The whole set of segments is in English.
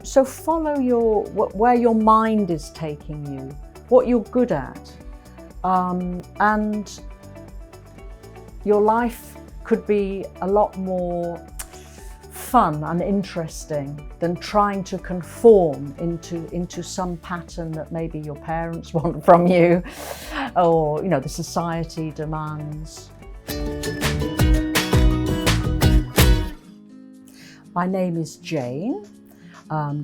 So follow where your mind is taking you, what you're good at, and your life could be a lot more fun and interesting than trying to conform into some pattern that maybe your parents want from you, or the society demands. My name is Jane,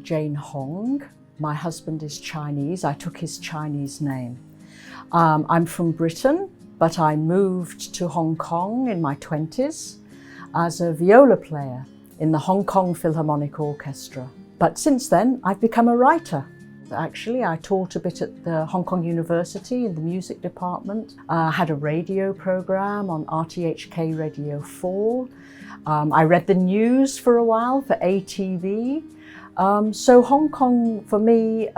Jane Hong. My husband is Chinese. I took his Chinese name. I'm from Britain, but I moved to Hong Kong in my 20s as a viola player in the Hong Kong Philharmonic Orchestra. But since then, I've become a writer. Actually, I taught a bit at the Hong Kong University in the music department. I had a radio program on HKeye Radio 4. I read the news for a while for ATV. So Hong Kong, for me,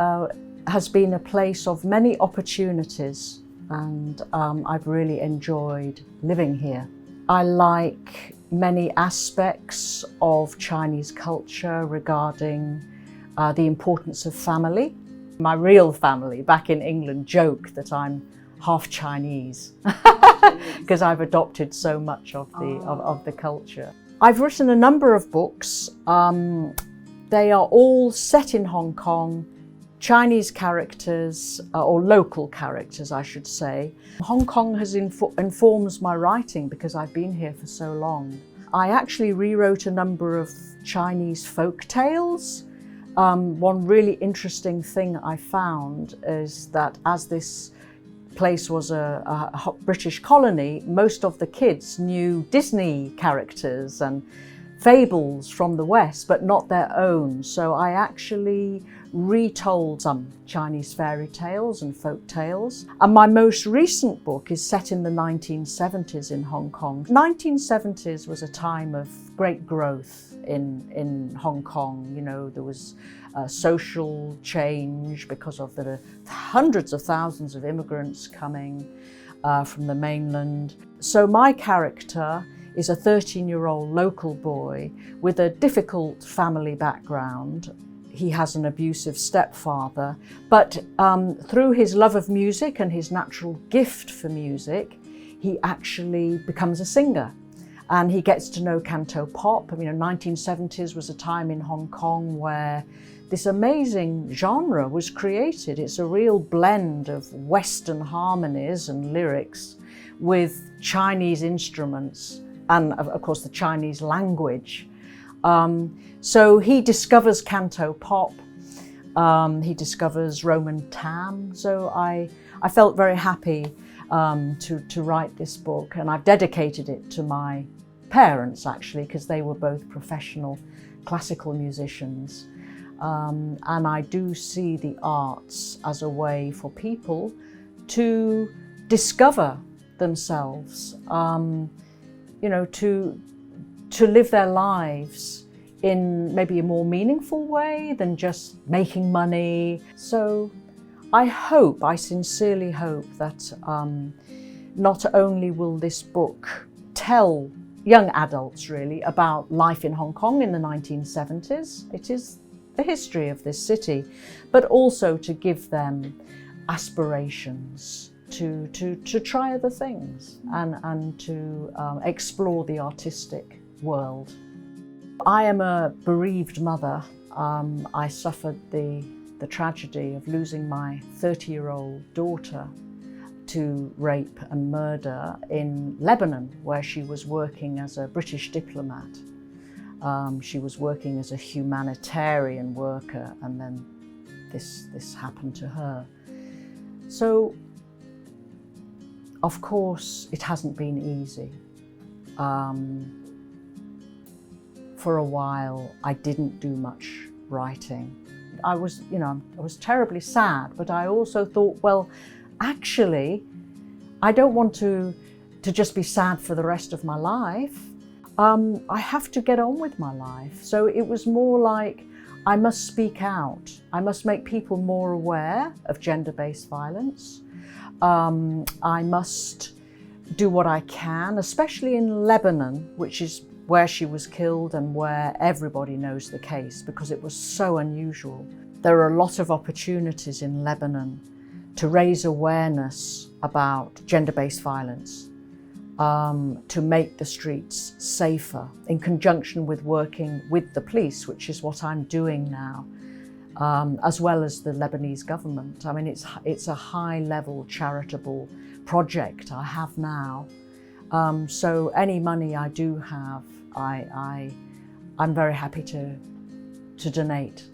has been a place of many opportunities, and I've really enjoyed living here. I like many aspects of Chinese culture regarding the importance of family. My real family back in England joke that I'm half Chinese because I've adopted so much of the culture. I've written a number of books. They are all set in Hong Kong, Chinese characters, or local characters, I should say. Hong Kong has informs my writing because I've been here for so long. I actually rewrote a number of Chinese folk tales. One really interesting thing I found is that as this place was a British colony, most of the kids knew Disney characters and fables from the West, but not their own. So I actually retold some Chinese fairy tales and folk tales. And my most recent book is set in the 1970s in Hong Kong. 1970s was a time of great growth in Hong Kong. There was social change because of the hundreds of thousands of immigrants coming from the mainland. So my character is a 13-year-old local boy with a difficult family background. He has an abusive stepfather, but through his love of music and his natural gift for music, he actually becomes a singer. And he gets to know canto pop. 1970s was a time in Hong Kong where this amazing genre was created. It's a real blend of Western harmonies and lyrics with Chinese instruments and, of course, the Chinese language. So he discovers canto pop, he discovers Roman tam. So I felt very happy to write this book, and I've dedicated it to my parents, actually, because they were both professional classical musicians. And I do see the arts as a way for people to discover themselves, to live their lives in maybe a more meaningful way than just making money. So I sincerely hope that not only will this book tell young adults really about life in Hong Kong in the 1970s, it is the history of this city, but also to give them aspirations to try other things and to explore the artistic world. I am a bereaved mother. I suffered the tragedy of losing my 30-year-old daughter to rape and murder in Lebanon, where she was working as a British diplomat. She was working as a humanitarian worker, and then this happened to her. So, of course, it hasn't been easy. For a while, I didn't do much writing. I was terribly sad, but I also thought, well, actually, I don't want to just be sad for the rest of my life. I have to get on with my life. So it was more like I must speak out. I must make people more aware of gender-based violence. I must do what I can, especially in Lebanon, which is where she was killed and where everybody knows the case because it was so unusual. There are a lot of opportunities in Lebanon to raise awareness about gender-based violence, to make the streets safer in conjunction with working with the police, which is what I'm doing now, as well as the Lebanese government. I mean, it's a high-level charitable project I have now. So any money I do have, I'm very happy to donate.